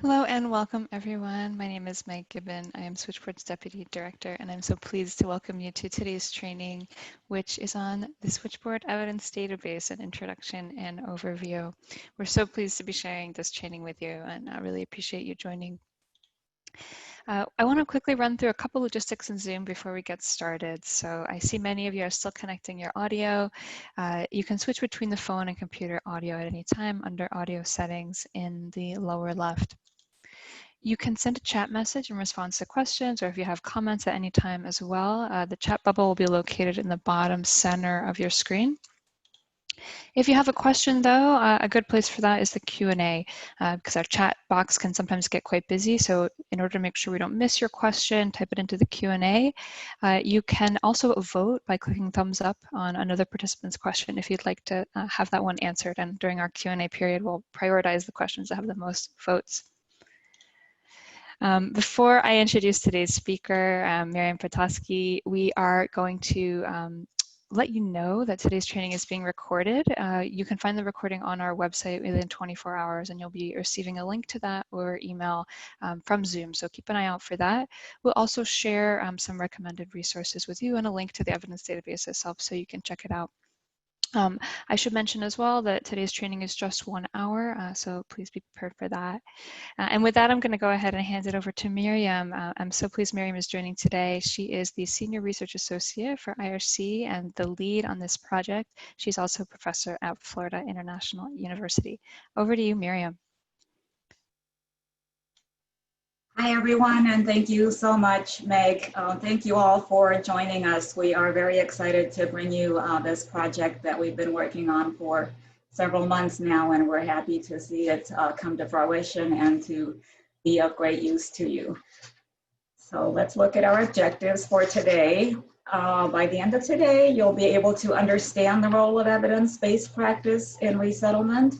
Hello and welcome everyone. My name is Meg Gibbon. I am Switchboard's Deputy Director and I'm so pleased to welcome you to today's training, which is on the Switchboard Evidence Database, an introduction and overview. We're so pleased to be sharing this training with you and I really appreciate you joining. I want to quickly run through a couple logistics in Zoom before we get started. So I see many of you are still connecting your audio. You can switch between the phone and computer audio at any time under audio settings in the lower left. You can send a chat message in response to questions or if you have comments at any time as well. The chat bubble will be located in the bottom center of your screen. If you have a question though, a good place for that is the Q&A because our chat box can sometimes get quite busy. So in order to make sure we don't miss your question, type it into the Q&A. You can also vote by clicking thumbs up on another participant's question if you'd like to have that one answered. And during our Q&A period, we'll prioritize the questions that have the most votes. Before I introduce today's speaker, Miriam Potocky, we are going to let you know that today's training is being recorded. You can find the recording on our website within 24 hours and you'll be receiving a link to that or email from Zoom, so keep an eye out for that. We'll also share some recommended resources with you and a link to the evidence database itself so you can check it out. I should mention as well that today's training is just 1 hour, so please be prepared for that. And with that, I'm going to go ahead and hand it over to Miriam. I'm so pleased Miriam is joining today. She is the Senior Research Associate for IRC and the lead on this project. She's also a professor at Florida International University. Over to you, Miriam. Hi, everyone, and thank you so much, Meg. Thank you all for joining us. We are very excited to bring you this project that we've been working on for several months now, and we're happy to see it come to fruition and to be of great use to you. So let's look at our objectives for today. By the end of today, you'll be able to understand the role of evidence-based practice in resettlement,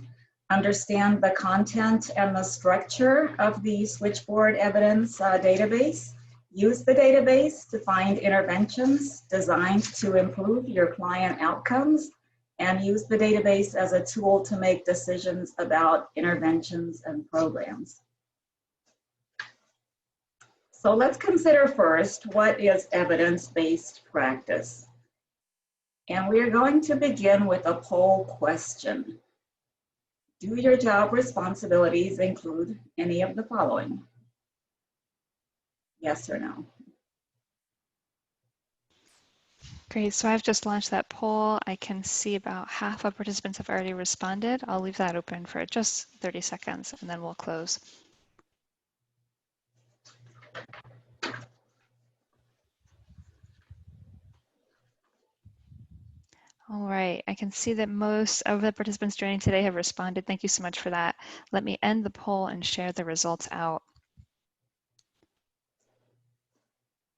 understand the content and the structure of the Switchboard Evidence Database, use the database to find interventions designed to improve your client outcomes, and use the database as a tool to make decisions about interventions and programs. So let's consider first, what is evidence-based practice? And we are going to begin with a poll question. Do your job responsibilities include any of the following? Yes or no? Great, so I've just launched that poll. I can see about half of participants have already responded. I'll leave that open for just 30 seconds and then we'll close. All right, I can see that most of the participants joining today have responded. Thank you so much for that. Let me end the poll and share the results out.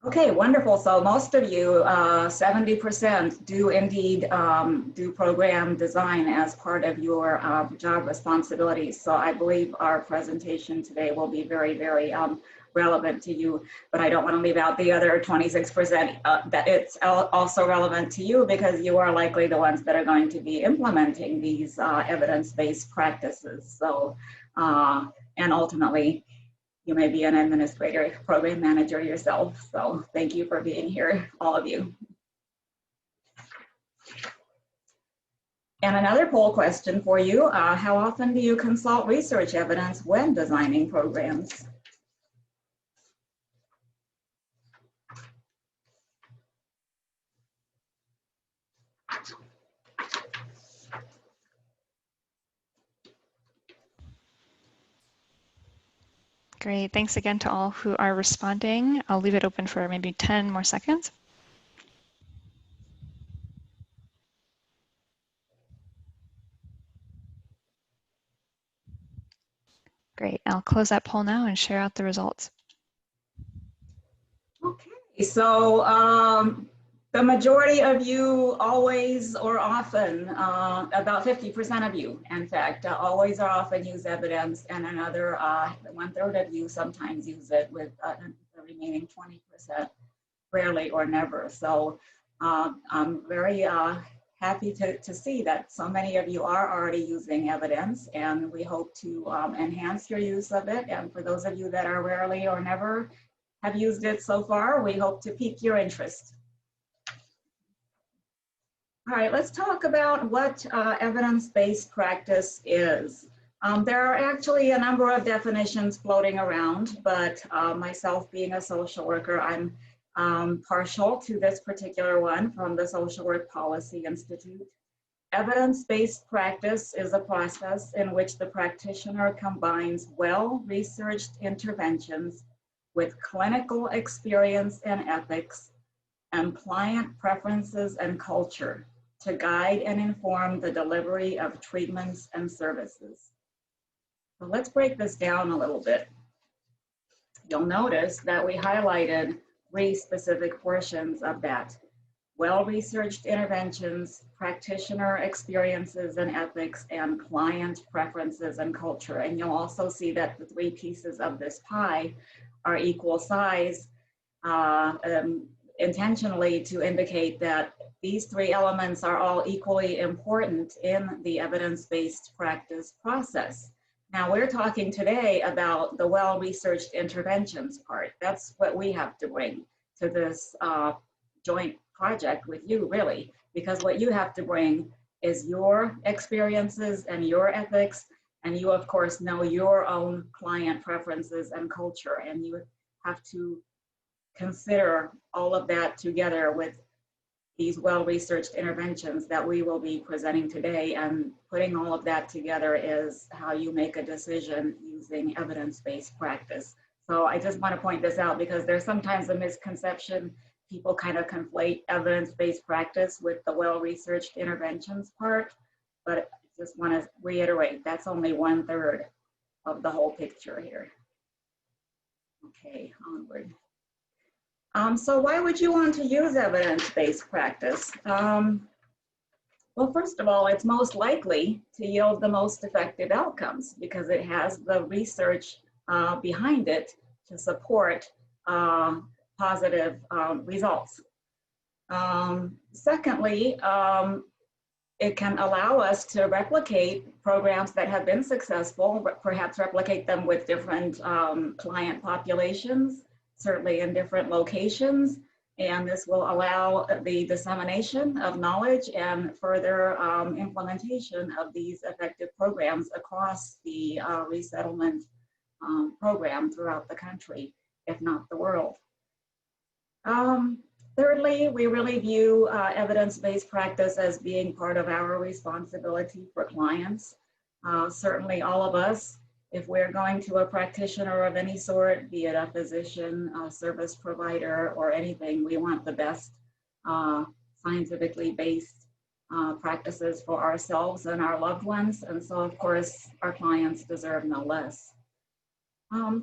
Okay, wonderful. So most of you, 70% do indeed do program design as part of your job responsibilities. So I believe our presentation today will be very, very relevant to you, but I don't want to leave out the other 26% that it's also relevant to you because you are likely the ones that are going to be implementing these evidence-based practices. So, and ultimately, you may be an administrator, program manager yourself. So thank you for being here, all of you. And another poll question for you, how often do you consult research evidence when designing programs? Great, thanks again to all who are responding. I'll leave it open for maybe 10 more seconds. Great, I'll close that poll now and share out the results. Okay, so the majority of you always or often, about 50% of you, in fact, always or often use evidence, and another 1/3 of you sometimes use it, with the remaining 20% rarely or never. So I'm very happy to see that so many of you are already using evidence, and we hope to enhance your use of it. And for those of you that are rarely or never have used it so far, we hope to pique your interest. All right, let's talk about what evidence-based practice is. There are actually a number of definitions floating around, but myself being a social worker, I'm partial to this particular one from the Social Work Policy Institute. Evidence-based practice is a process in which the practitioner combines well-researched interventions with clinical experience and ethics and client preferences and culture to guide and inform the delivery of treatments and services. So let's break this down a little bit. You'll notice that we highlighted 3 specific portions of that: well-researched interventions, practitioner experiences and ethics, and client preferences and culture. And you'll also see that the 3 pieces of this pie are equal size, intentionally to indicate that these 3 elements are all equally important in the evidence-based practice process. Now, we're talking today about the well-researched interventions part. That's what we have to bring to this joint project with you, really, because what you have to bring is your experiences and your ethics, and you, of course, know your own client preferences and culture, and you have to consider all of that together with these well-researched interventions that we will be presenting today. And putting all of that together is how you make a decision using evidence-based practice. So I just want to point this out because there's sometimes a misconception. People kind of conflate evidence-based practice with the well-researched interventions part, but I just want to reiterate, that's only 1/3 of the whole picture here. Okay, onward. So why would you want to use evidence-based practice? Well, first of all, it's most likely to yield the most effective outcomes because it has the research behind it to support positive results. Secondly, it can allow us to replicate programs that have been successful, perhaps replicate them with different client populations, certainly in different locations, and this will allow the dissemination of knowledge and further implementation of these effective programs across the resettlement program throughout the country, if not the world. Thirdly, we really view evidence-based practice as being part of our responsibility for clients. Certainly all of us, if we're going to a practitioner of any sort, be it a physician, a service provider, or anything, we want the best scientifically based practices for ourselves and our loved ones. And so, of course, our clients deserve no less.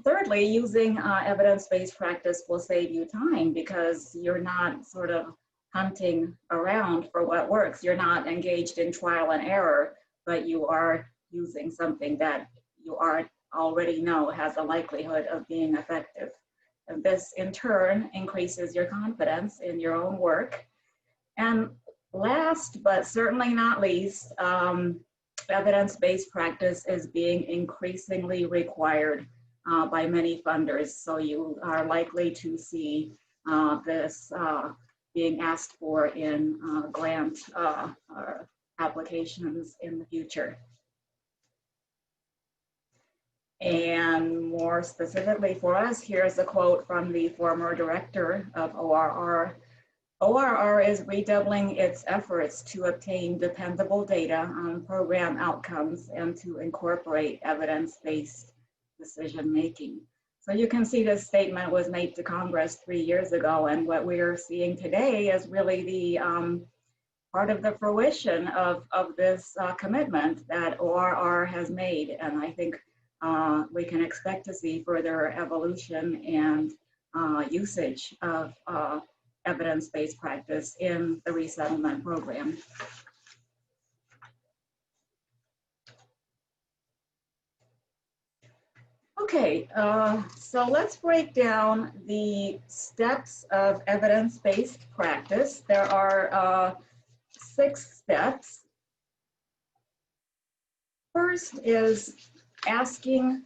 Thirdly, using evidence-based practice will save you time because you're not sort of hunting around for what works. You're not engaged in trial and error, but you are using something that you already know has a likelihood of being effective. And this, in turn, increases your confidence in your own work. And last, but certainly not least, evidence-based practice is being increasingly required by many funders. So you are likely to see this being asked for in grant applications in the future. And more specifically for us, here's a quote from the former director of ORR. ORR is redoubling its efforts to obtain dependable data on program outcomes and to incorporate evidence-based decision-making. So you can see this statement was made to Congress 3 years ago, and what we're seeing today is really the part of the fruition of this commitment that ORR has made. And I think we can expect to see further evolution and usage of evidence-based practice in the resettlement program. Okay, so let's break down the steps of evidence-based practice. There are 6 steps. First is asking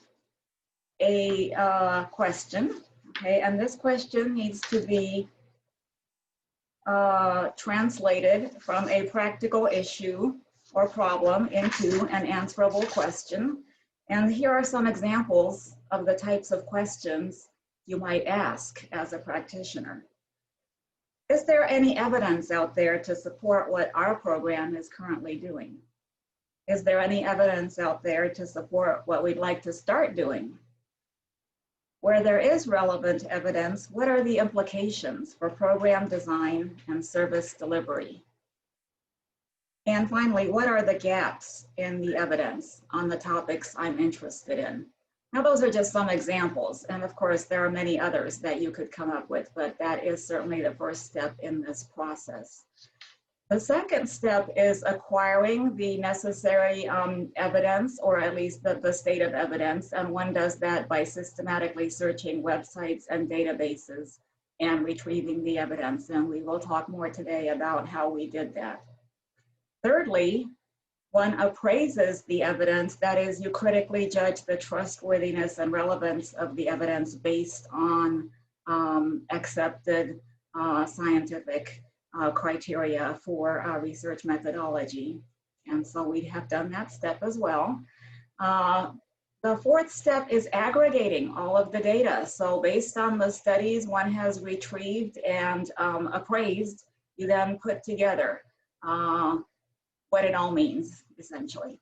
a question, okay, and this question needs to be translated from a practical issue or problem into an answerable question. And here are some examples of the types of questions you might ask as a practitioner. Is there any evidence out there to support what our program is currently doing? Is there any evidence out there to support what we'd like to start doing? Where there is relevant evidence, what are the implications for program design and service delivery? And finally, what are the gaps in the evidence on the topics I'm interested in? Now, those are just some examples. And of course, there are many others that you could come up with, but that is certainly the first step in this process. The second step is acquiring the necessary evidence, or at least the state of evidence, and one does that by systematically searching websites and databases and retrieving the evidence, and we will talk more today about how we did that. Thirdly, one appraises the evidence, that is, you critically judge the trustworthiness and relevance of the evidence based on accepted scientific criteria for research methodology. And so we have done that step as well. The fourth step is aggregating all of the data. So based on the studies one has retrieved and appraised, you then put together what it all means, essentially.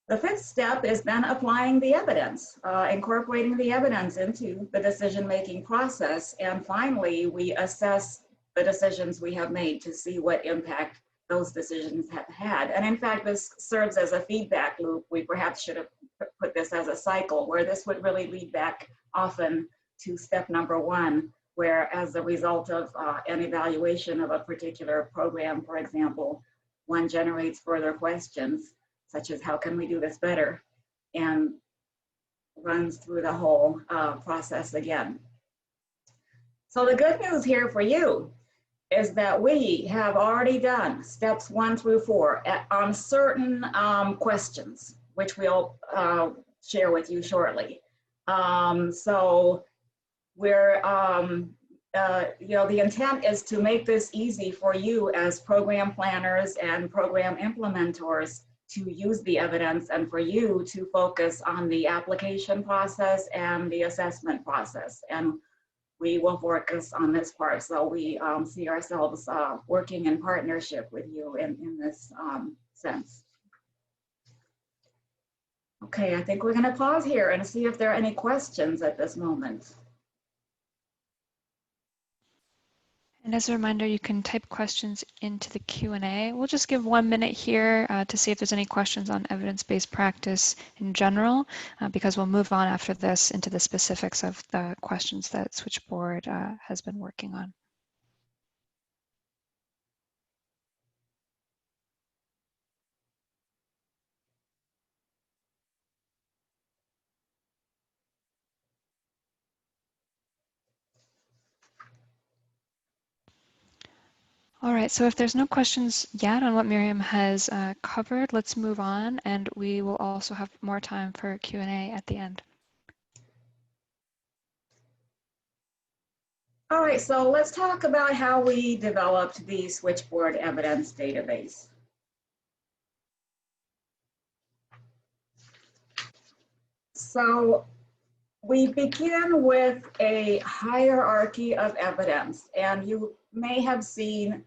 The fifth step is then applying the evidence, incorporating the evidence into the decision-making process. And finally, we assess the decisions we have made to see what impact those decisions have had. And in fact, this serves as a feedback loop. We perhaps should have put this as a cycle, where this would really lead back often to step number 1, where as a result of an evaluation of a particular program, for example, one generates further questions, such as how can we do this better, and runs through the whole process again. So the good news here for you is that we have already done steps 1 through 4 on certain questions, which we'll share with you shortly. So we're, you know, the intent is to make this easy for you as program planners and program implementors to use the evidence, and for you to focus on the application process and the assessment process. And we will focus on this part. So we see ourselves working in partnership with you in this sense. Okay, I think we're going to pause here and see if there are any questions at this moment. And as a reminder, you can type questions into the Q&A. We'll just give 1 minute here to see if there's any questions on evidence-based practice in general, because we'll move on after this into the specifics of the questions that Switchboard has been working on. All right, so if there's no questions yet on what Miriam has covered, let's move on, and we will also have more time for Q&A at the end. All right, so let's talk about how we developed the Switchboard Evidence Database. So we begin with a hierarchy of evidence, and you may have seen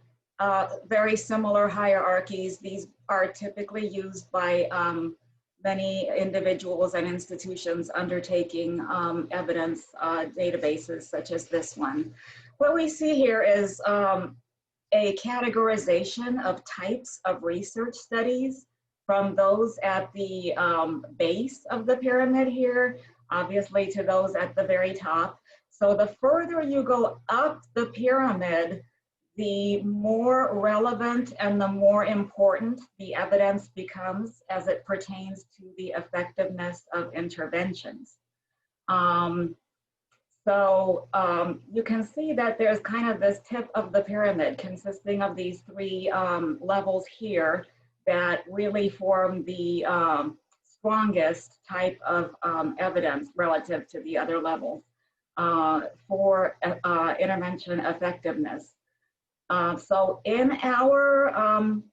very similar hierarchies. These are typically used by many individuals and institutions undertaking evidence databases such as this one. What we see here is a categorization of types of research studies, from those at the base of the pyramid here, obviously, to those at the very top. So the further you go up the pyramid, the more relevant and the more important the evidence becomes as it pertains to the effectiveness of interventions. So you can see that there's kind of this tip of the pyramid consisting of these three levels here that really form the strongest type of evidence relative to the other levels for intervention effectiveness. So in our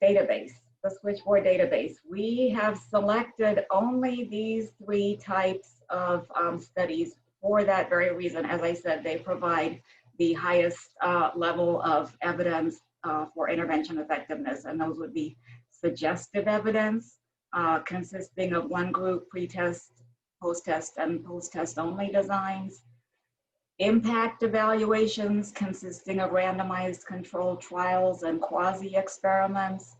database, the Switchboard database, we have selected only these three types of studies for that very reason. As I said, they provide the highest level of evidence for intervention effectiveness, and those would be suggestive evidence, consisting of one group pre-test, post-test, and post-test only designs, impact evaluations consisting of randomized controlled trials and quasi-experiments,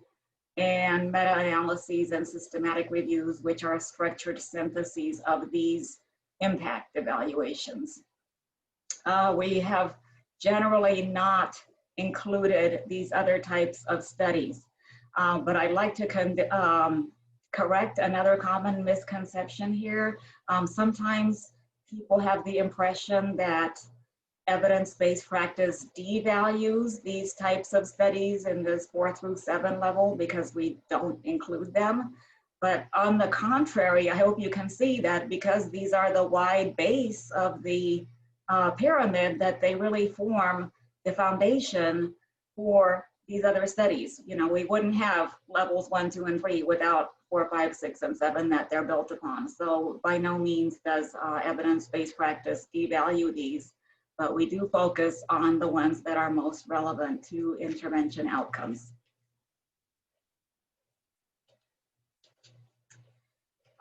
and meta-analyses and systematic reviews, which are structured syntheses of these impact evaluations. We have generally not included these other types of studies, but I'd like to correct another common misconception here. Sometimes people have the impression that evidence-based practice devalues these types of studies in this 4 through 7 level because we don't include them. But on the contrary, I hope you can see that because these are the wide base of the pyramid, that they really form the foundation for these other studies. You know, we wouldn't have levels 1, 2, and 3 without 4, 5, 6, and 7 that they're built upon. So by no means does evidence-based practice devalue these, but we do focus on the ones that are most relevant to intervention outcomes.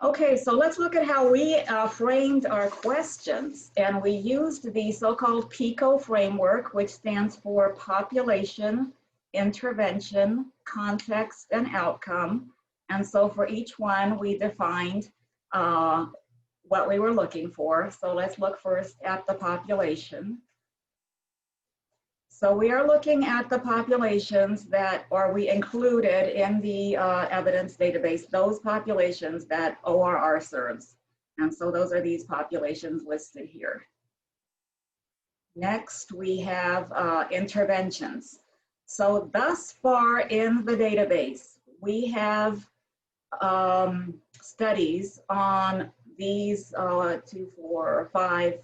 Okay, so let's look at how we framed our questions. And we used the so-called PICO framework, which stands for population, intervention, context, and outcome. And so for each one, we defined what we were looking for. So let's look first at the population. So we are looking at the populations that we included in the evidence database, those populations that ORR serves. And so those are these populations listed here. Next, we have interventions. So thus far in the database, we have studies on these 2, 4, 5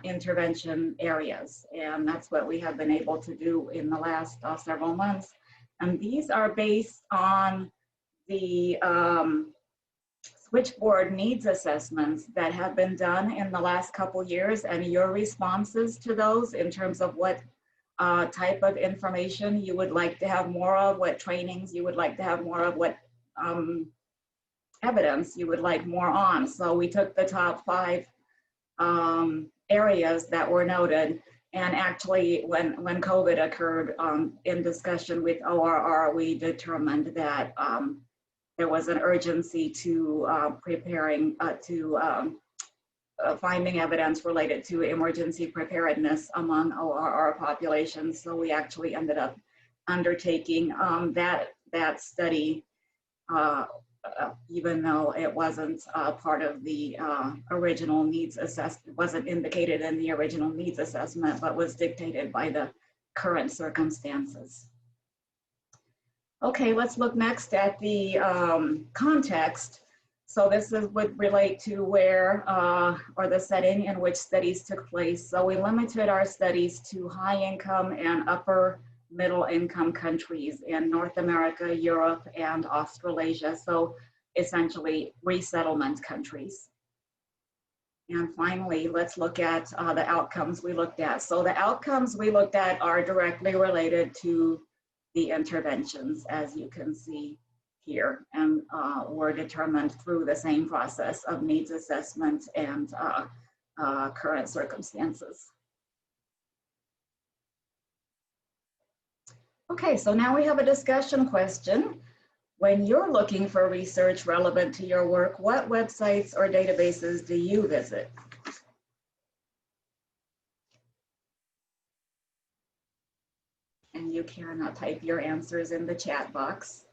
intervention areas, and that's what we have been able to do in the last several months. And these are based on the switchboard needs assessments that have been done in the last couple years, and your responses to those in terms of what type of information you would like to have more of, what trainings you would like to have more of, what evidence you would like more on. So we took the top 5 areas that were noted, and actually when COVID occurred, in discussion with ORR, we determined that there was an urgency to finding evidence related to emergency preparedness among ORR populations. So we actually ended up undertaking that study, even though it wasn't part of the original needs assessment, wasn't indicated in the original needs assessment, but was dictated by the current circumstances. Okay, let's look next at the context. So this would relate to where, or the setting in which studies took place. So we limited our studies to high income and upper middle income countries in North America, Europe, and Australasia. So essentially resettlement countries. And finally, let's look at the outcomes we looked at. So the outcomes we looked at are directly related to the interventions, as you can see here, and were determined through the same process of needs assessment and current circumstances. Okay, so now we have a discussion question. When you're looking for research relevant to your work, what websites or databases do you visit? And you can type your answers in the chat box.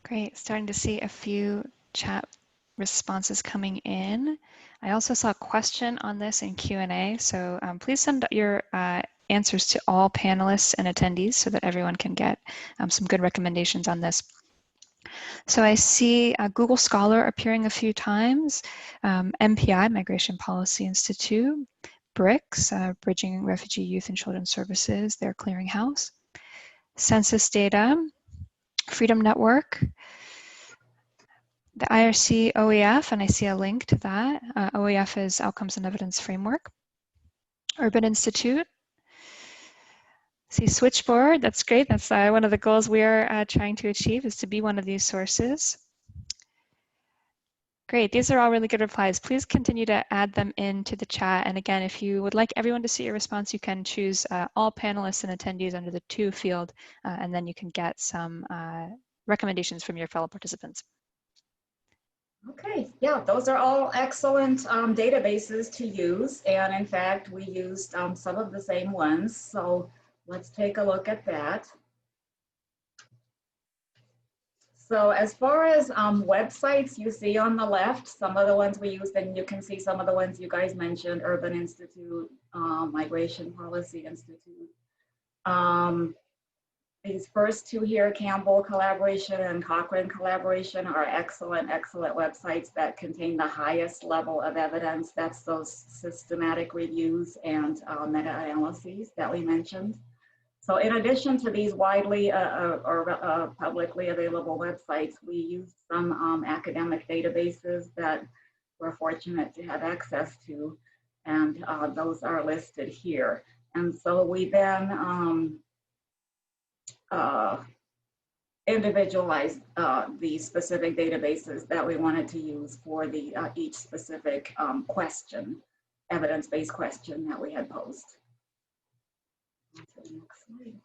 Great, starting to see a few chat responses coming in. I also saw a question on this in Q&A, so please send your answers to all panelists and attendees so that everyone can get some good recommendations on this. So I see Google Scholar appearing a few times, MPI, Migration Policy Institute, BRICS, Bridging Refugee Youth and Children's Services, their clearinghouse, Census Data, Freedom Network, the IRC OEF, and I see a link to that. OEF is Outcomes and Evidence Framework. Urban Institute. See Switchboard, that's great. That's one of the goals we are trying to achieve, is to be one of these sources. Great, these are all really good replies. Please continue to add them into the chat. And again, if you would like everyone to see your response, you can choose all panelists and attendees under the to field, and then you can get some recommendations from your fellow participants. Okay, yeah, those are all excellent databases to use. And in fact, we used some of the same ones. So let's take a look at that. So as far as websites, you see on the left, some of the ones we used, and you can see some of the ones you guys mentioned, Urban Institute, Migration Policy Institute. These first two here, Campbell Collaboration and Cochrane Collaboration, are excellent, excellent websites that contain the highest level of evidence. That's those systematic reviews and meta-analyses that we mentioned. So in addition to these widely or publicly available websites, we used some academic databases that we're fortunate to have access to, and those are listed here. And so we then individualized the specific databases that we wanted to use for the each specific question, evidence-based question that we had posed. On to the next slide.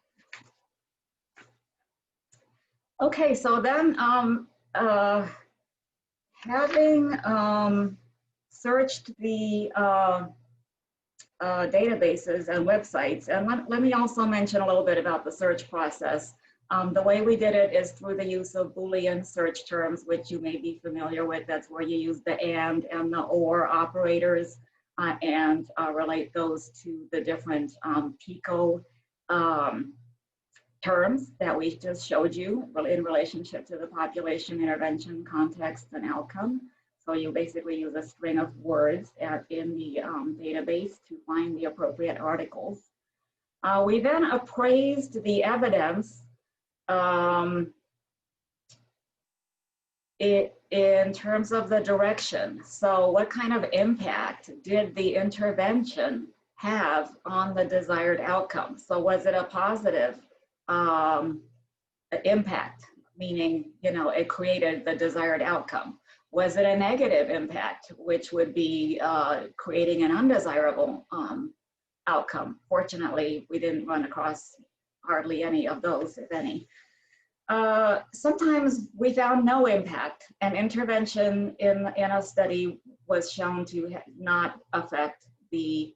Okay, so then having searched the databases and websites, and let me also mention a little bit about the search process. The way we did it is through the use of Boolean search terms, which you may be familiar with. That's where you use the and the or operators and relate those to the different PICO terms that we just showed you in relationship to the population, intervention, context, and outcome. So you basically use a string of words in the database to find the appropriate articles. We then appraised the evidence in terms of the direction. So what kind of impact did the intervention have on the desired outcome? So was it a positive impact, meaning, you know, it created the desired outcome? Was it a negative impact, which would be creating an undesirable outcome? Fortunately, we didn't run across hardly any of those, if any. Sometimes we found no impact. An intervention in a study was shown to not affect the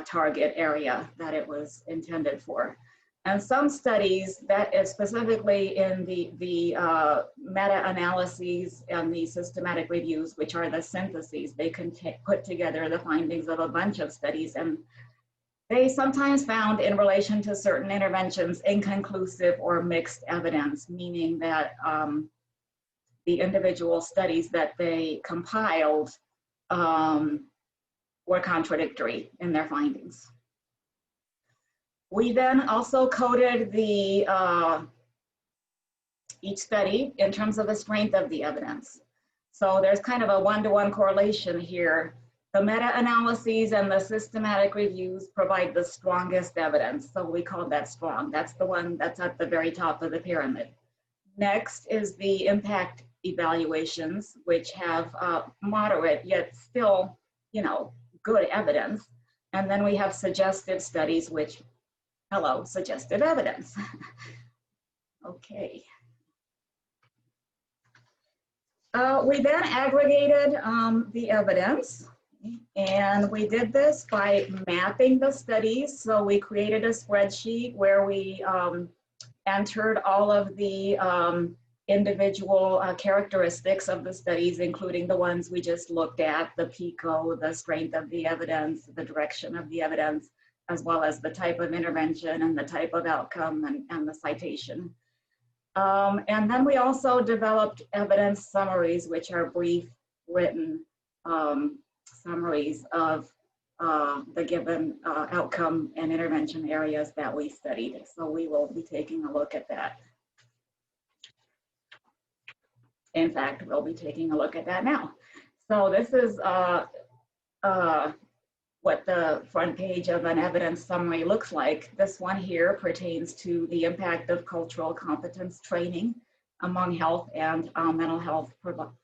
target area that it was intended for. And some studies, that is specifically in the meta-analyses and the systematic reviews, which are the syntheses, they can put together the findings of a bunch of studies, and they sometimes found in relation to certain interventions inconclusive or mixed evidence, meaning that the individual studies that they compiled were contradictory in their findings. We then also coded the each study in terms of the strength of the evidence. So there's kind of a one-to-one correlation here. The meta-analyses and the systematic reviews provide the strongest evidence. So we call that strong. That's the one that's at the very top of the pyramid. Next is the impact evaluations, which have moderate yet still, you know, good evidence. And then we have suggestive studies, which, hello, suggestive evidence. Okay. We then aggregated the evidence, and we did this by mapping the studies. So we created a spreadsheet where we entered all of the individual characteristics of the studies, including the ones we just looked at, the PICO, the strength of the evidence, the direction of the evidence, as well as the type of intervention and the type of outcome and the citation. And then we also developed evidence summaries, which are brief written summaries of the given outcome and intervention areas that we studied. So we will be taking a look at that. In fact, we'll be taking a look at that now. So this is what the front page of an evidence summary looks like. This one here pertains to the impact of cultural competence training among health and mental health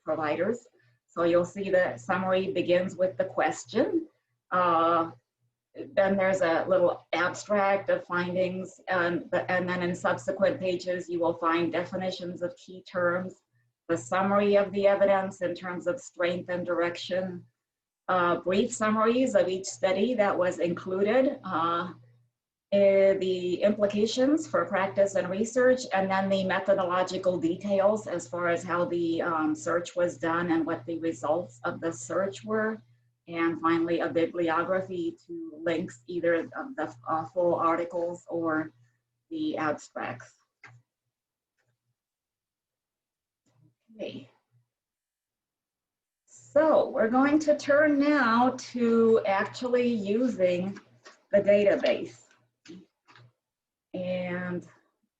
providers. So you'll see the summary begins with the question. Then there's a little abstract of findings, and then in subsequent pages, you will find definitions of key terms, the summary of the evidence in terms of strength and direction, brief summaries of each study that was included, the implications for practice and research, and then the methodological details as far as how the search was done and what the results of the search were. And finally, a bibliography to links either of the full articles or the abstracts. Okay. So we're going to turn now to actually using the database. And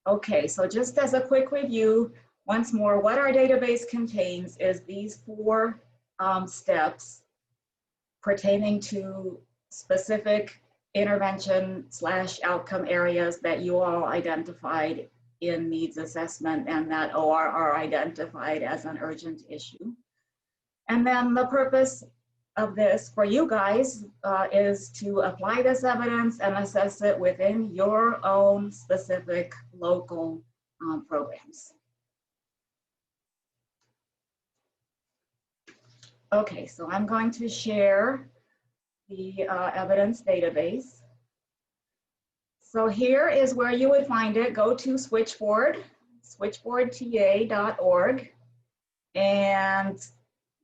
okay, so just as a quick review, once more, what our database contains is these 4 steps pertaining to specific intervention/outcome areas that you all identified in needs assessment and that ORR identified as an urgent issue. And then the purpose of this for you guys is to apply this evidence and assess it within your own specific local programs. Okay, so I'm going to share the evidence database. So here is where you would find it. Go to Switchboard, switchboardta.org, and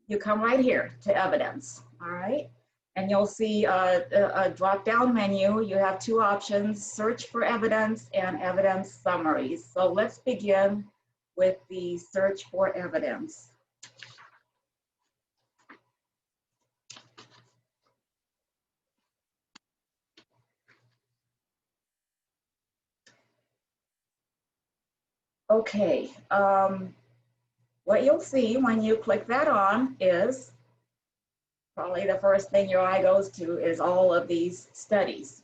you come right here to evidence, all right? And you'll see a drop-down menu. You have 2 options, search for evidence and evidence summaries. So let's begin with the search for evidence. Okay, what you'll see when you click that on is probably the first thing your eye goes to is all of these studies,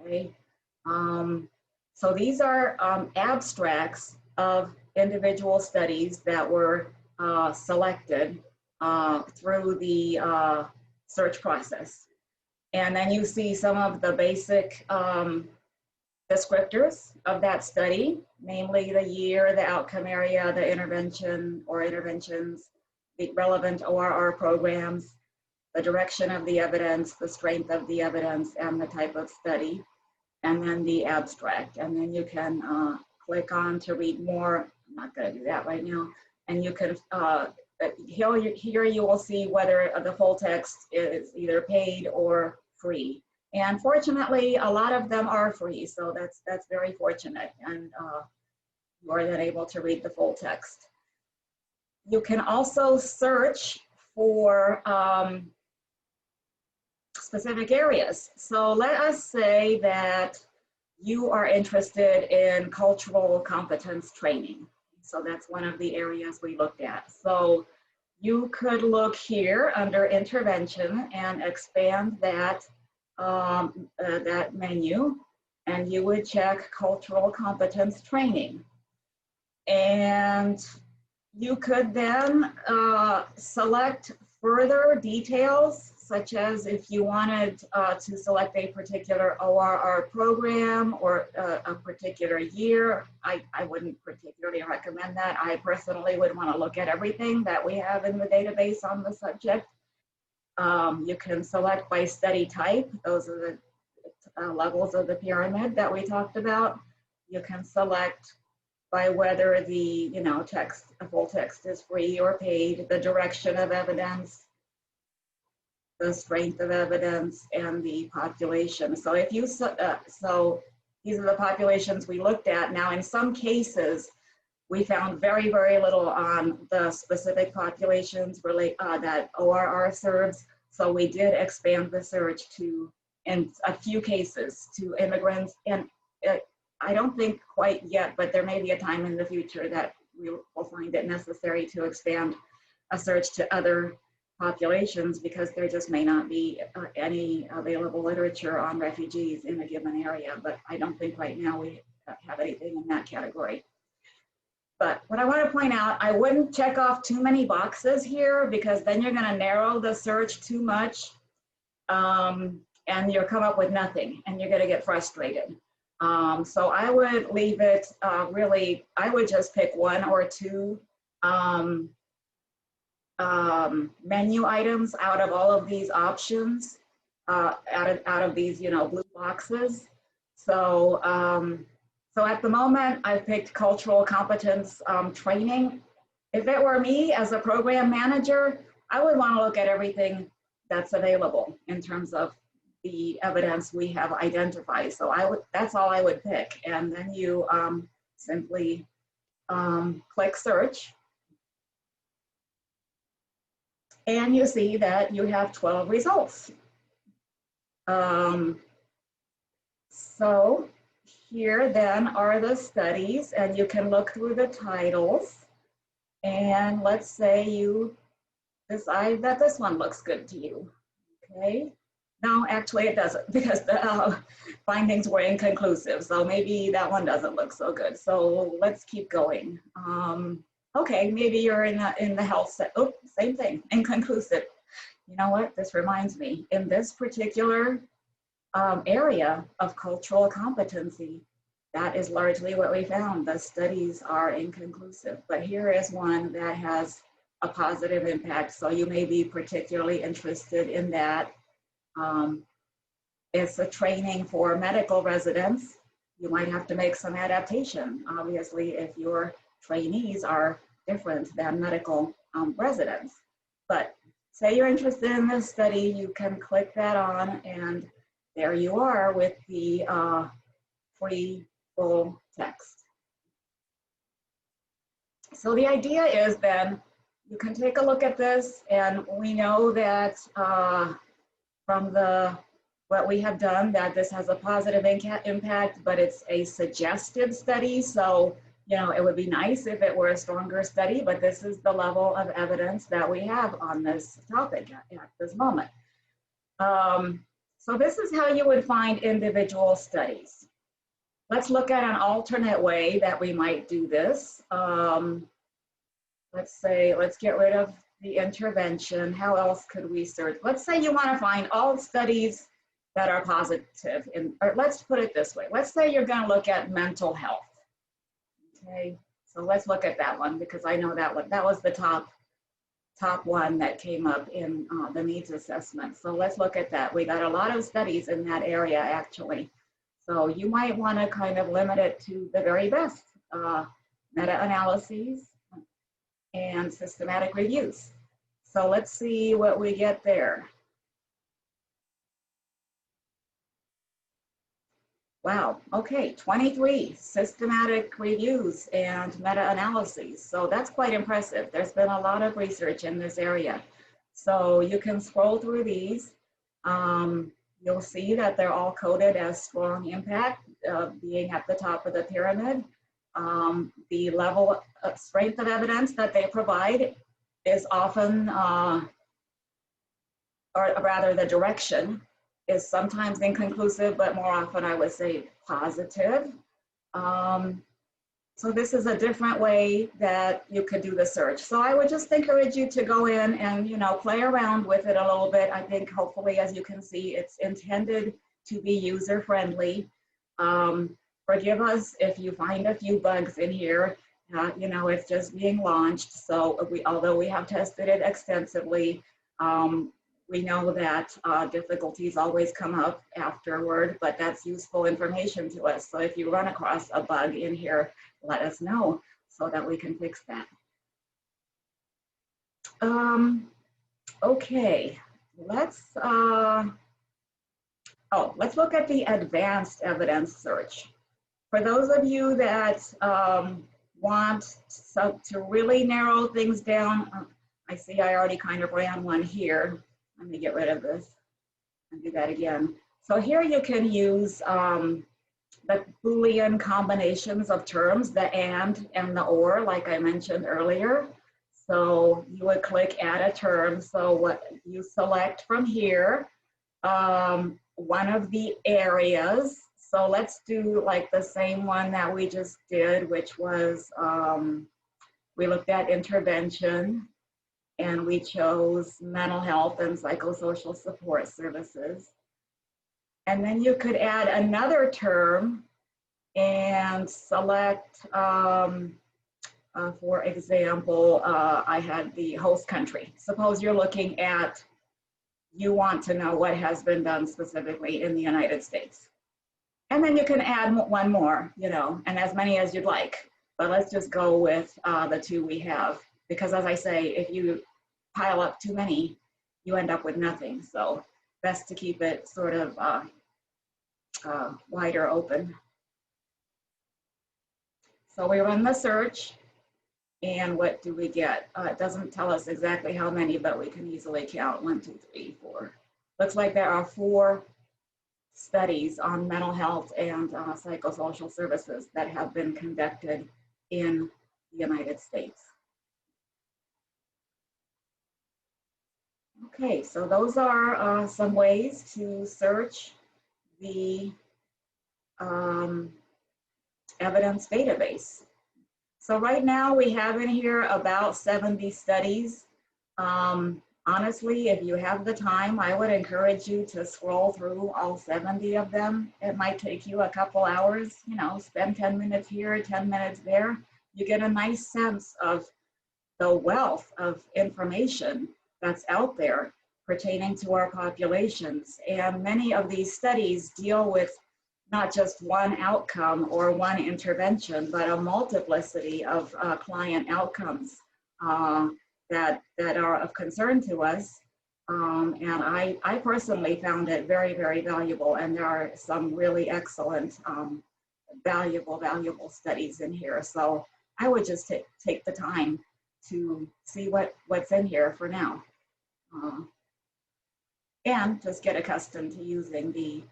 okay? So these are abstracts of individual studies that were selected through the search process. And then you see some of the basic descriptors of that study, namely the year, the outcome area, the intervention or interventions, the relevant ORR programs, the direction of the evidence, the strength of the evidence, and the type of study, and then the abstract. And then you can click on to read more. I'm not going to do that right now. And you can, here you will see whether the full text is either paid or free. And fortunately, a lot of them are free, so that's very fortunate, and you are then able to read the full text. You can also search for specific areas. So let us say that you are interested in cultural competence training. So that's one of the areas we looked at. So you could look here under intervention and expand that that menu, and you would check cultural competence training. And you could then select further details, such as if you wanted to select a particular ORR program or a particular year. I wouldn't particularly recommend that. I personally would want to look at everything that we have in the database on the subject. You can select by study type. Those are the levels of the pyramid that we talked about. You can select by whether the, text, a full text is free or paid, the direction of evidence, the strength of evidence, and the population. So if you, so these are the populations we looked at. Now, in some cases, we found very, very little on the specific populations that ORR serves. So we did expand the search to, in a few cases, to immigrants. And I don't think quite yet, but there may be a time in the future that we will find it necessary to expand a search to other populations, because there just may not be any available literature on refugees in a given area. But I don't think right now we have anything in that category. But what I want to point out, I wouldn't check off too many boxes here, because then you're going to narrow the search too much, and you'll come up with nothing, and you're going to get frustrated. So I would leave it really, I would just pick one or two menu items out of all of these options, out of these, blue boxes. So, so at the moment, I've picked cultural competence training. If it were me as a program manager, I would want to look at everything that's available in terms of the evidence we have identified. So that's all I would pick. And then you simply click search. And you see that you have 12 results. So here then are the studies, and you can look through the titles. And let's say you decide that this one looks good to you, okay? No, actually it doesn't, because the findings were inconclusive. So maybe that one doesn't look so good. So let's keep going. Okay, maybe you're in the health set. Oh, same thing, inconclusive. You know what, this reminds me, in this particular area of cultural competency, that is largely what we found. The studies are inconclusive, but here is one that has a positive impact. So you may be particularly interested in that. It's a training for medical residents. You might have to make some adaptation, obviously, if your trainees are different than medical residents. But say you're interested in this study, you can click that on, and there you are with the free full text. So the idea is then you can take a look at this, and we know that from what we have done, that this has a positive impact, but it's a suggested study. So, it would be nice if it were a stronger study, but this is the level of evidence that we have on this topic at this moment. So this is how you would find individual studies. Let's look at an alternate way that we might do this. Let's get rid of the intervention. How else could we search? Let's say you want to find all studies that are positive. Or let's put it this way. Let's say you're going to look at mental health. Okay, so let's look at that one, because I know that one. That was the top one that came up in the needs assessment. So let's look at that. We got a lot of studies in that area, actually. So you might want to kind of limit it to the very best meta-analyses and systematic reviews. So let's see what we get there. Wow, okay, 23 systematic reviews and meta-analyses. So that's quite impressive. There's been a lot of research in this area. So you can scroll through these. You'll see that they're all coded as strong impact, being at the top of the pyramid. The level of strength of evidence that they provide is often, or rather the direction, is sometimes inconclusive, but more often I would say positive. So this is a different way that you could do the search. So I would just encourage you to go in and play around with it a little bit. I think hopefully, as you can see, it's intended to be user-friendly. Forgive us if you find a few bugs in here. It's just being launched. So although we have tested it extensively, We know that difficulties always come up afterward, but that's useful information to us. So if you run across a bug in here, let us know so that we can fix that. Okay, let's look at the advanced evidence search. For those of you that want to really narrow things down, I see I already kind of ran one here. Let me get rid of this and do that again. So here you can use the Boolean combinations of terms, the and the or, like I mentioned earlier. So you would click add a term. So what you select from here, one of the areas. So let's do like the same one that we just did, which was, we looked at intervention and we chose mental health and psychosocial support services. And then you could add another term and select, for example, I had the host country. Suppose you're looking at, you want to know what has been done specifically in the United States. And then you can add one more, you know, and as many as you'd like. But let's just go with the two we have. Because as I say, if you pile up too many, you end up with nothing. So best to keep it sort of wider open. So we run the search. And what do we get? It doesn't tell us exactly how many, but we can easily count 1, 2, 3, 4. Looks like there are 4 studies on mental health and psychosocial services that have been conducted in the United States. Okay, so those are some ways to search the evidence database. So right now we have in here about 70 studies. Honestly, if you have the time, I would encourage you to scroll through all 70 of them. It might take you a couple hours, you know, spend 10 minutes here, 10 minutes there. You get a nice sense of the wealth of information that's out there pertaining to our populations. And many of these studies deal with not just one outcome or one intervention, but a multiplicity of client outcomes that are of concern to us. And I personally found it very, very valuable. And there are some really excellent, valuable studies in here. So I would just take the time to see what's in here for now. And just get accustomed to using the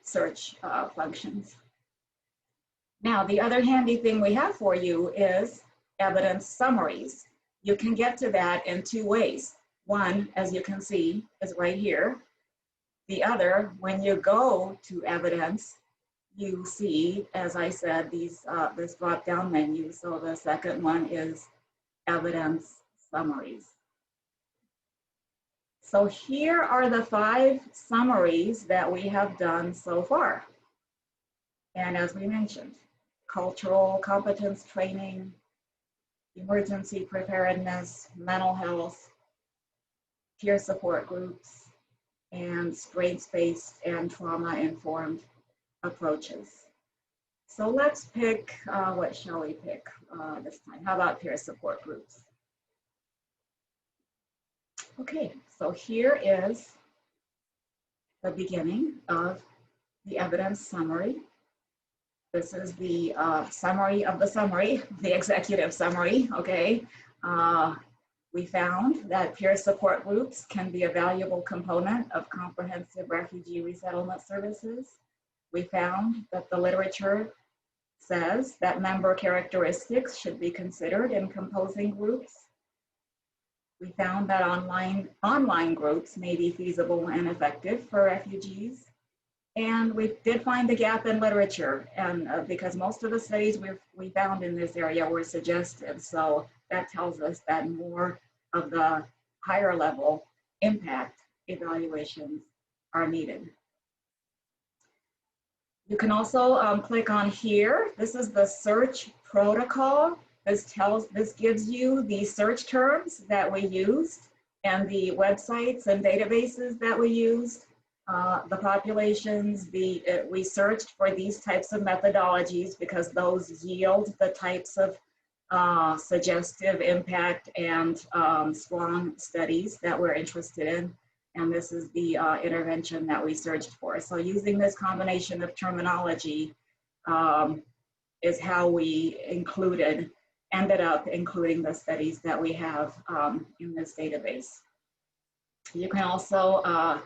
search functions. Now, the other handy thing we have for you is evidence summaries. You can get to that in 2 ways. One, as you can see, is right here. The other, when you go to evidence, you see, as I said, this drop-down menu. So the second one is evidence summaries. So here are the 5 summaries that we have done so far. And as we mentioned, cultural competence training, emergency preparedness, mental health, peer support groups, and strengths-based and trauma-informed approaches. So let's pick, what shall we pick this time? How about peer support groups? Okay, so here is the beginning of the evidence summary. This is the summary of the summary, the executive summary, okay? We found that peer support groups can be a valuable component of comprehensive refugee resettlement services. We found that the literature says that member characteristics should be considered in composing groups. We found that online groups may be feasible and effective for refugees. And we did find a gap in literature, and because most of the studies we found in this area were suggestive. So that tells us that more of the higher level impact evaluations are needed. You can also click on here. This is the search protocol. This gives you the search terms that we used and the websites and databases that we used, the populations, we searched for these types of methodologies because those yield the types of suggestive impact and strong studies that we're interested in. And this is the intervention that we searched for. So using this combination of terminology is how we ended up including the studies that we have in this database. You can also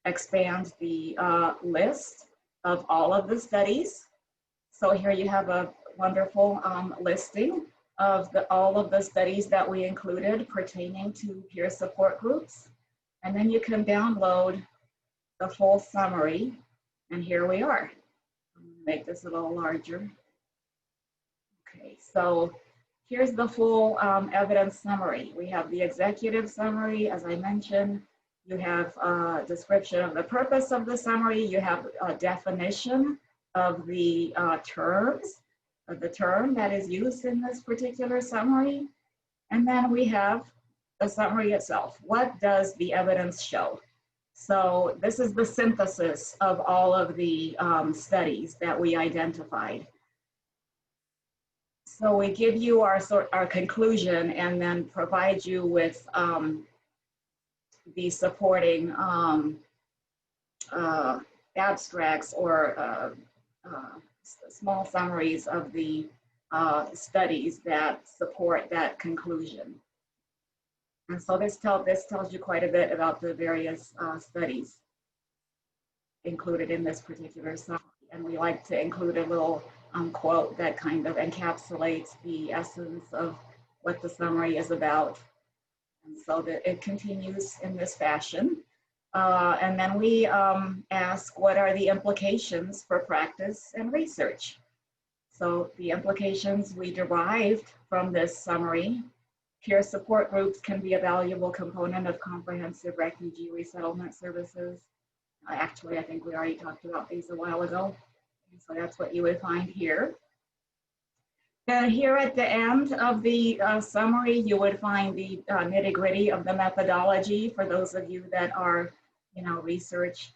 expand the list of all of the studies. So here you have a wonderful listing of all of the studies that we included pertaining to peer support groups. And then you can download the full summary. And here we are. Make this a little larger. Okay, so here's the full evidence summary. We have the executive summary, as I mentioned. You have a description of the purpose of the summary. You have a definition of the terms, of the term that is used in this particular summary. And then we have the summary itself. What does the evidence show? So this is the synthesis of all of the studies that we identified. So we give you our conclusion and then provide you with the supporting abstracts or small summaries of the studies that support that conclusion. And so this tells you quite a bit about the various studies included in this particular summary. And we like to include a little quote that kind of encapsulates the essence of what the summary is about. And so that it continues in this fashion. And then we ask, what are the implications for practice and research? So the implications we derived from this summary: peer support groups can be a valuable component of comprehensive refugee resettlement services. Actually, I think we already talked about these a while ago. So that's what you would find here. And here at the end of the summary, you would find the nitty-gritty of the methodology for those of you that are, research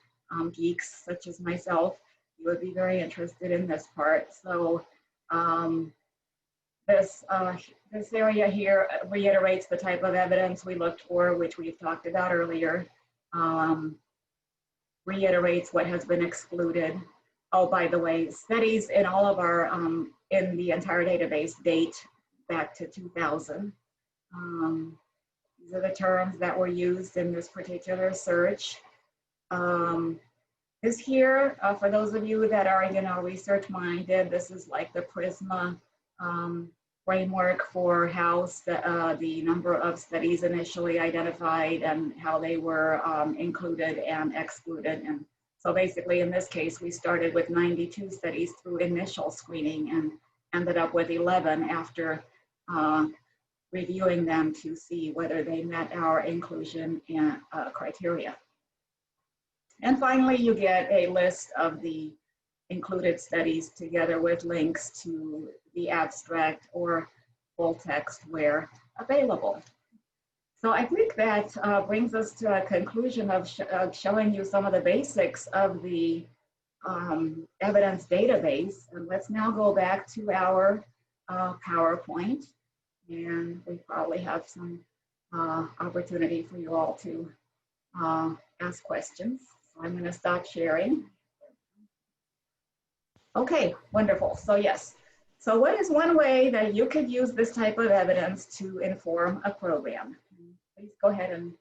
geeks such as myself. You would be very interested in this part. So this area here reiterates the type of evidence we looked for, which we've talked about earlier. Reiterates what has been excluded. Oh, by the way, studies in all of our, in the entire database date back to 2000. These are the terms that were used in this particular search. This here, for those of you that are, research minded, this is like the PRISMA framework for how the number of studies initially identified and how they were included and excluded. And so basically in this case, we started with 92 studies through initial screening and ended up with 11 after reviewing them to see whether they met our inclusion and criteria. And finally, you get a list of the included studies together with links to the abstract or full text where available. So I think that brings us to a conclusion of showing you some of the basics of the evidence database. And let's now go back to our PowerPoint. And we probably have some opportunity for you all to ask questions. So I'm going to stop sharing. Okay, wonderful. So yes. So what is one way that you could use this type of evidence to inform a program? Please go ahead and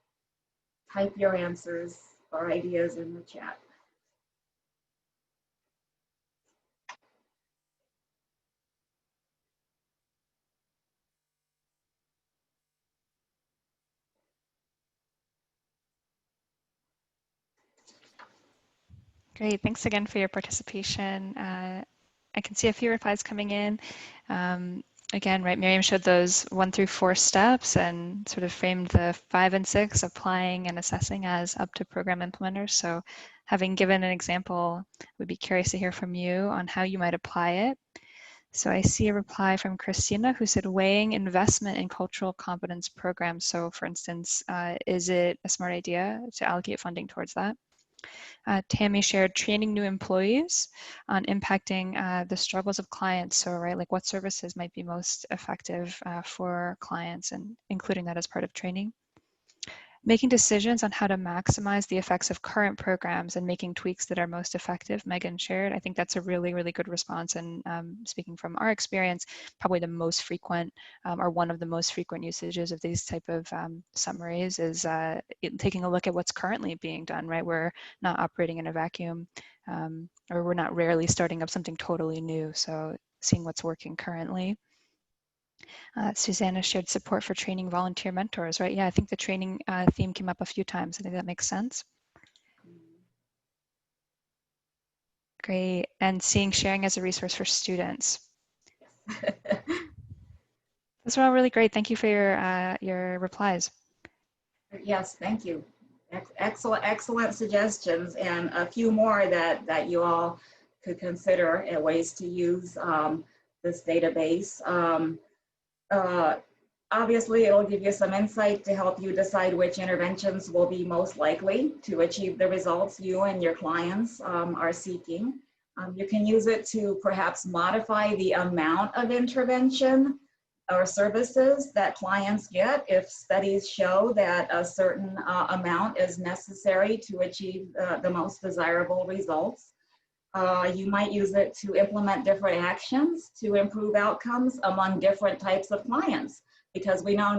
type your answers or ideas in the chat. Great, thanks again for your participation. I can see a few replies coming in. Again, right, Miriam showed those 1 through 4 steps and sort of framed the 5 and 6, applying and assessing, as up to program implementers. So having given an example, we'd be curious to hear from you on how you might apply it. So I see a reply from Christina who said weighing investment in cultural competence programs. So for instance, is it a smart idea to allocate funding towards that? Tammy shared training new employees on impacting the struggles of clients. So, right, like what services might be most effective for clients and including that as part of training. Making decisions on how to maximize the effects of current programs and making tweaks that are most effective, Megan shared. I think that's a really, really good response. And speaking from our experience, probably the most frequent or one of the most frequent usages of these type of summaries is taking a look at what's currently being done, right? We're not operating in a vacuum or we're not rarely starting up something totally new. So seeing what's working currently. Susanna shared support for training volunteer mentors, right? Yeah, I think the training theme came up a few times. I think that makes sense. Great. And seeing sharing as a resource for students. Those are all really great. Thank you for your replies. Yes, thank you. Excellent suggestions, and a few more that you all could consider ways to use this database. Obviously, it'll give you some insight to help you decide which interventions will be most likely to achieve the results you and your clients are seeking. You can use it to perhaps modify the amount of intervention or services that clients get if studies show that a certain amount is necessary to achieve the most desirable results. You might use it to implement different actions to improve outcomes among different types of clients, because we know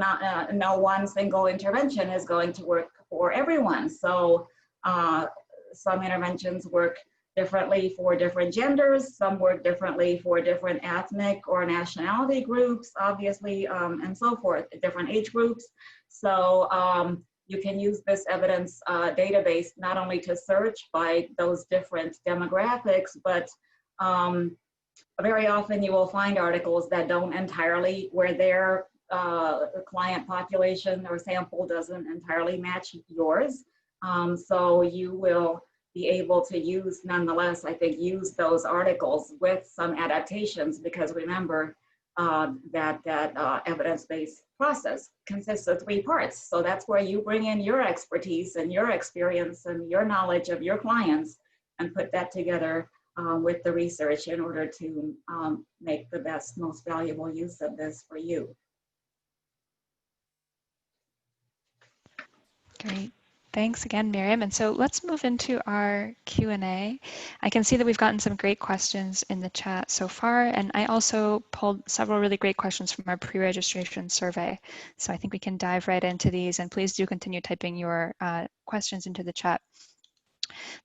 no one single intervention is going to work for everyone. So some interventions work differently for different genders, some work differently for different ethnic or nationality groups, obviously, and so forth, different age groups. So you can use this evidence database not only to search by those different demographics, but very often you will find articles that don't entirely, where their client population or sample doesn't entirely match yours. So you will be able to use, nonetheless, I think, use those articles with some adaptations, because remember that evidence-based process consists of 3 parts. So that's where you bring in your expertise and your experience and your knowledge of your clients and put that together with the research in order to make the best, most valuable use of this for you. Great. Thanks again, Miriam. And so let's move into our Q&A. I can see that we've gotten some great questions in the chat so far, and I also pulled several really great questions from our pre-registration survey. So I think we can dive right into these, and please do continue typing your questions into the chat.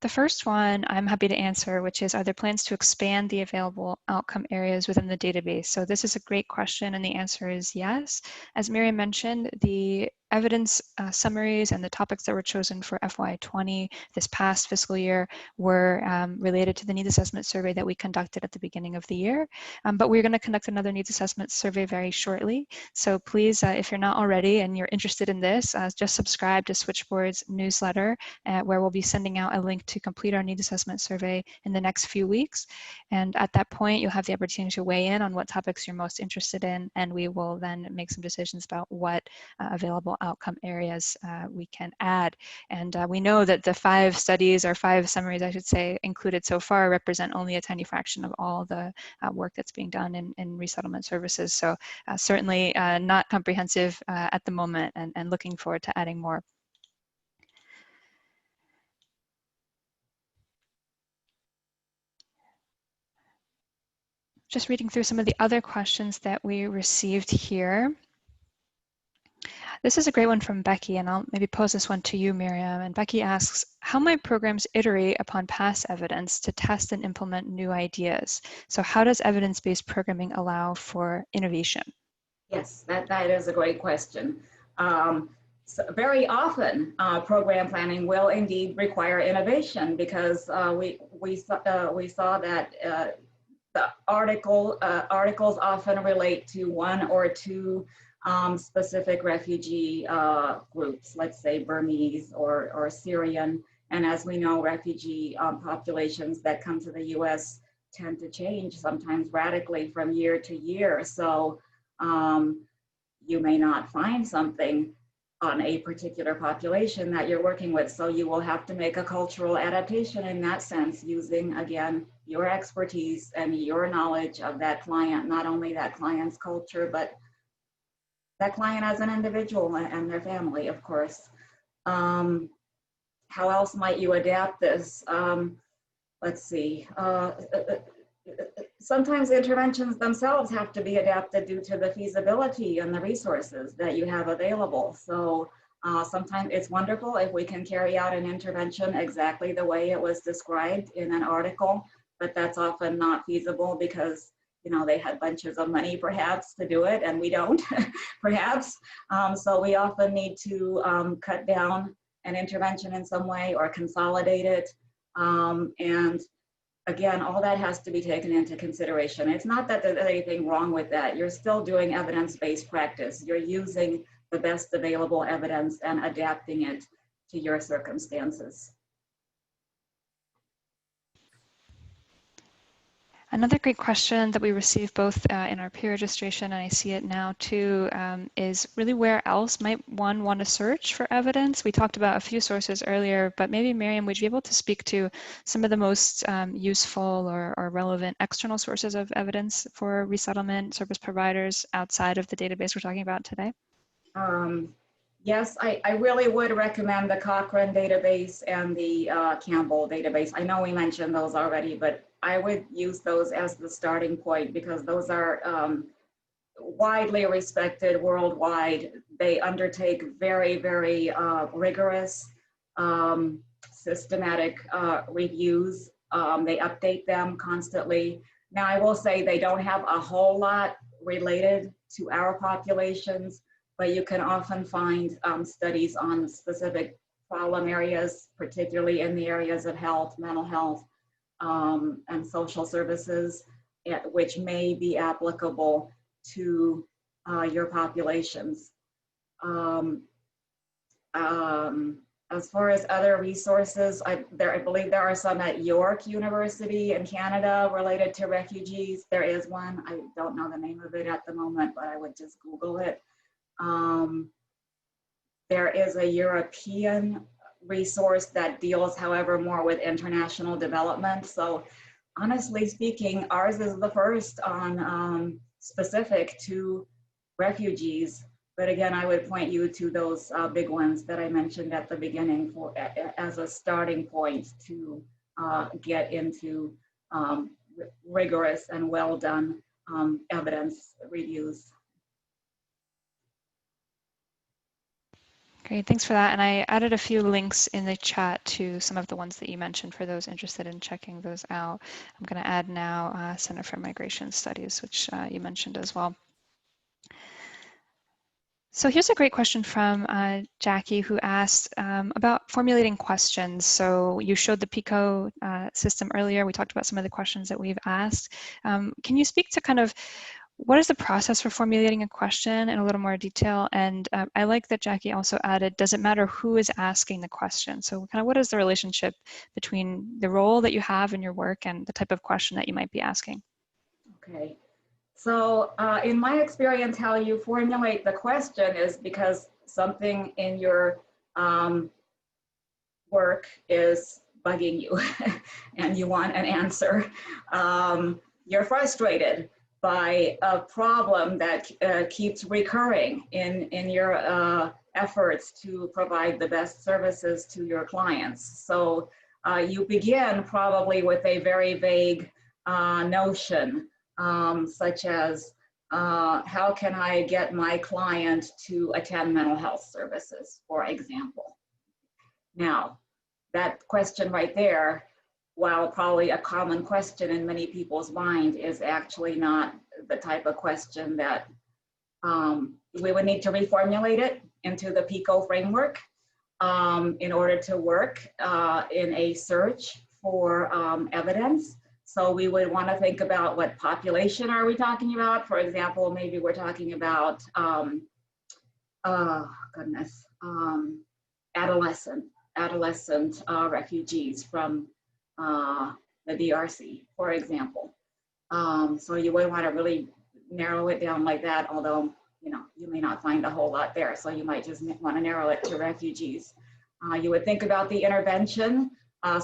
The first one I'm happy to answer, which is, are there plans to expand the available outcome areas within the database? So this is a great question, and the answer is yes. As Miriam mentioned, the evidence summaries and the topics that were chosen for FY20 this past fiscal year were related to the needs assessment survey that we conducted at the beginning of the year. But we're going to conduct another needs assessment survey very shortly. So please, if you're not already and you're interested in this, just subscribe to Switchboard's newsletter, where we'll be sending out a link to complete our needs assessment survey in the next few weeks. And at that point, you'll have the opportunity to weigh in on what topics you're most interested in, and we will then make some decisions about what available outcome areas we can add. And we know that the 5 studies, or 5 summaries, I should say, included so far represent only a tiny fraction of all the work that's being done in resettlement services. So certainly not comprehensive at the moment, and looking forward to adding more. Just reading through some of the other questions that we received here. This is a great one from Becky, and I'll maybe pose this one to you, Miriam. And Becky asks, how might programs iterate upon past evidence to test and implement new ideas? So how does evidence-based programming allow for innovation? Yes, that is a great question. So very often, program planning will indeed require innovation, because we saw that the articles often relate to 1 or 2 specific refugee groups, let's say Burmese or Syrian. And as we know, refugee populations that come to the US tend to change sometimes radically from year to year. So you may not find something on a particular population that you're working with. So you will have to make a cultural adaptation in that sense, using, again, your expertise and your knowledge of that client, not only that client's culture, but that client as an individual and their family, of course. How else might you adapt this? Let's see. Sometimes interventions themselves have to be adapted due to the feasibility and the resources that you have available. So sometimes it's wonderful if we can carry out an intervention exactly the way it was described in an article, but that's often not feasible because, you know, they had bunches of money perhaps to do it and we don't, perhaps. So we often need to cut down an intervention in some way or consolidate it. And again, all that has to be taken into consideration. It's not that there's anything wrong with that. You're still doing evidence-based practice. You're using the best available evidence and adapting it to your circumstances. Another great question that we received both in our peer registration, and I see it now too, is really where else might one want to search for evidence? We talked about a few sources earlier, but maybe Miriam, would you be able to speak to some of the most useful or relevant external sources of evidence for resettlement service providers outside of the database we're talking about today? Yes, I really would recommend the Cochrane database and the Campbell database. I know we mentioned those already, but I would use those as the starting point because those are widely respected worldwide. They undertake very, very rigorous, systematic reviews. They update them constantly. Now, I will say they don't have a whole lot related to our populations, but you can often find studies on specific problem areas, particularly in the areas of health, mental health, and social services, which may be applicable to your populations. As far as other resources, I believe there are some at York University in Canada related to refugees. There is one. I don't know the name of it at the moment, but I would just Google it. There is a European resource that deals, however, more with international development. So honestly speaking, ours is the first on specific to refugees. But again, I would point you to those big ones that I mentioned at the beginning for, as a starting point to get into rigorous and well done evidence reviews. Great, thanks for that. And I added a few links in the chat to some of the ones that you mentioned for those interested in checking those out. I'm going to add now Center for Migration Studies, which you mentioned as well. So here's a great question from Jackie, who asked about formulating questions. So you showed the PICO system earlier. We talked about some of the questions that we've asked. Can you speak to kind of what is the process for formulating a question in a little more detail? And I like that Jackie also added, does it matter who is asking the question? So kind of what is the relationship between the role that you have in your work and the type of question that you might be asking? Okay. So in my experience, how you formulate the question is because something in your work is bugging you and you want an answer. You're frustrated by a problem that keeps recurring in your efforts to provide the best services to your clients. So you begin probably with a very vague notion, such as how can I get my client to attend mental health services, for example. Now, that question right there, while probably a common question in many people's mind, is actually not the type of question that we would need to reformulate it into the PICO framework in order to work in a search for evidence. So we would want to think about what population are we talking about. For example, maybe we're talking about, adolescent refugees from the DRC, for example. So you would want to really narrow it down like that, although you may not find a whole lot there. So you might just want to narrow it to refugees. You would think about the intervention.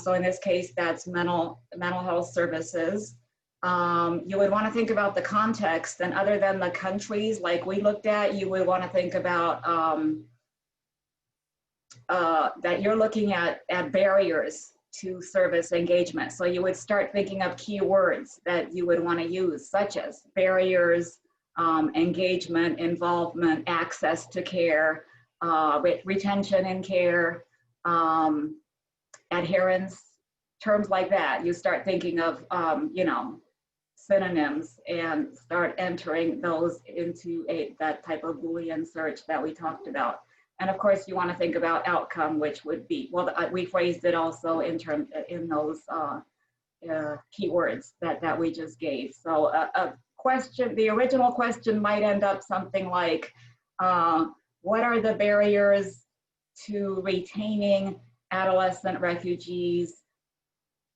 So in this case, that's mental health services. You would want to think about the context, and other than the countries like we looked at, you would want to think about that you're looking at barriers to service engagement. So you would start thinking of keywords that you would want to use, such as barriers, engagement, involvement, access to care, retention in care, adherence, terms like that. You start thinking of, synonyms and start entering those into that type of Boolean search that we talked about. And of course, you want to think about outcome, which would be, well, we phrased it also in those keywords that we just gave. So a question, the original question might end up something like, what are the barriers to retaining adolescent refugees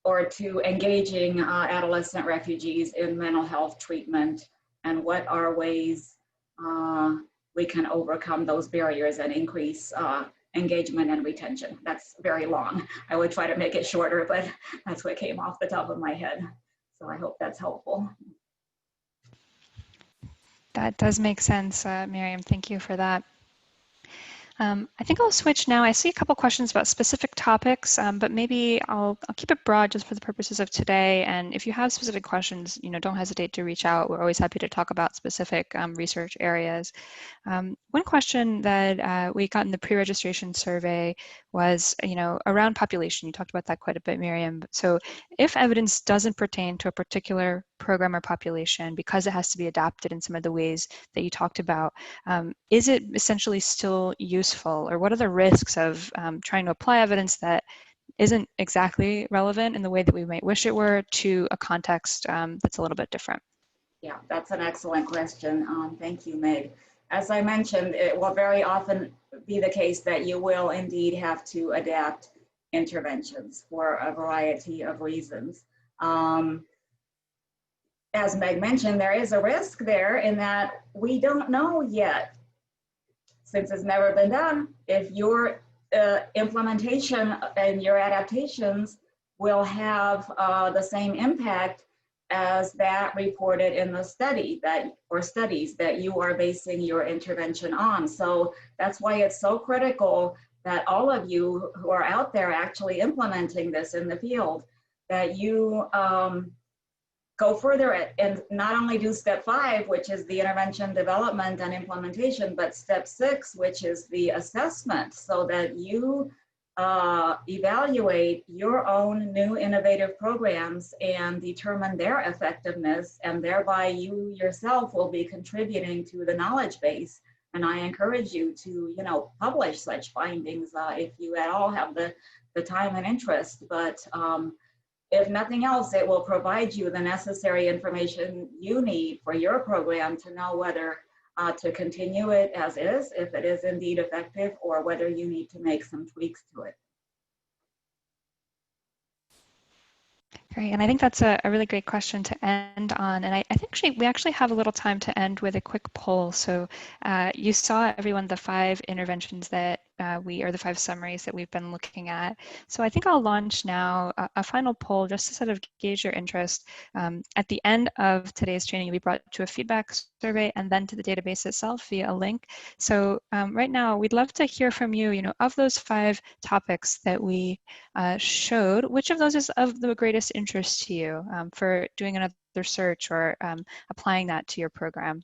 or to engaging adolescent refugees in mental health treatment? And what are ways we can overcome those barriers and increase engagement and retention? That's very long. I would try to make it shorter, but that's what came off the top of my head. So I hope that's helpful. That does make sense, Miriam. Thank you for that. I think I'll switch now. I see a couple questions about specific topics, but maybe I'll keep it broad just for the purposes of today. And if you have specific questions, don't hesitate to reach out. We're always happy to talk about specific research areas. One question that we got in the pre-registration survey was, around population. You talked about that quite a bit, Miriam. So if evidence doesn't pertain to a particular program or population because it has to be adapted in some of the ways that you talked about, is it essentially still useful, or what are the risks of trying to apply evidence that isn't exactly relevant in the way that we might wish it were to a context that's a little bit different? Yeah, that's an excellent question. Thank you, Meg. As I mentioned, it will very often be the case that you will indeed have to adapt interventions for a variety of reasons. As Meg mentioned, there is a risk there in that we don't know yet, since it's never been done, if your implementation and your adaptations will have the same impact as that reported in the study or studies that you are basing your intervention on. So that's why it's so critical that all of you who are out there actually implementing this in the field, that you go further and not only do step 5, which is the intervention development and implementation, but step 6, which is the assessment, so that you evaluate your own new innovative programs and determine their effectiveness, and thereby you yourself will be contributing to the knowledge base. And I encourage you to, publish such findings if you at all have the time and interest. But if nothing else, it will provide you the necessary information you need for your program to know whether to continue it as is, if it is indeed effective, or whether you need to make some tweaks to it. Great, and I think that's a really great question to end on. And I think we actually have a little time to end with a quick poll. So you saw, everyone, the 5 interventions that or the 5 summaries that we've been looking at. So I think I'll launch now a final poll just to sort of gauge your interest. At the end of today's training, you'll be brought to a feedback survey and then to the database itself via a link. So right now, we'd love to hear from you, of those 5 topics that we showed, which of those is of the greatest interest to you for doing another search or applying that to your program?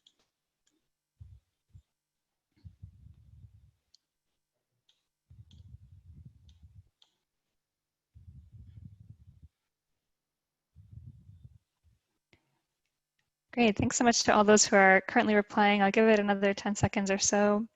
Great, thanks so much to all those who are currently replying. I'll give it another 10 seconds or so.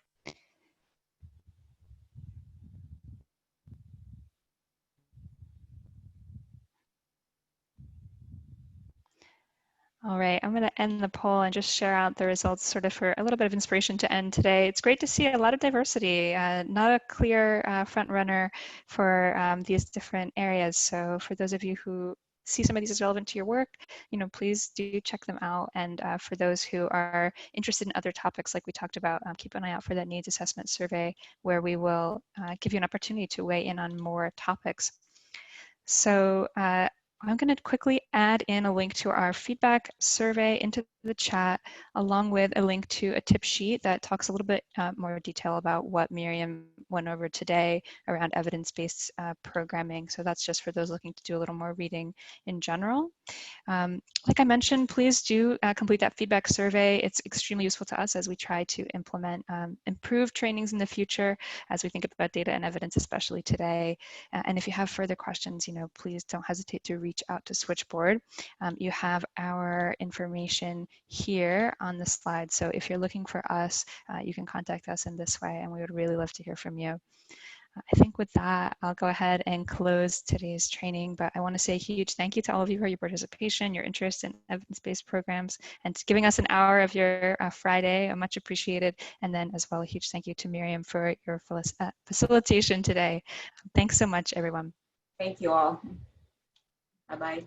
All right, I'm going to end the poll and just share out the results sort of for a little bit of inspiration to end today. It's great to see a lot of diversity, not a clear front runner for these different areas. So for those of you who see some of these as relevant to your work, please do check them out. And for those who are interested in other topics like we talked about, keep an eye out for that needs assessment survey, where we will give you an opportunity to weigh in on more topics. So I'm going to quickly add in a link to our feedback survey into the chat, along with a link to a tip sheet that talks a little bit more detail about what Miriam went over today around evidence-based programming. So that's just for those looking to do a little more reading in general. Like I mentioned, please do complete that feedback survey. It's extremely useful to us as we try to implement improved trainings in the future as we think about data and evidence, especially today. And if you have further questions, please don't hesitate to reach out to Switchboard. You have our information here on the slide. So if you're looking for us, you can contact us in this way, and we would really love to hear from you. I think with that, I'll go ahead and close today's training, but I want to say a huge thank you to all of you for your participation, your interest in evidence-based programs, and giving us an hour of your Friday. Much appreciated. And then as well, a huge thank you to Miriam for your facilitation today. Thanks so much, everyone. Thank you all. Bye-bye.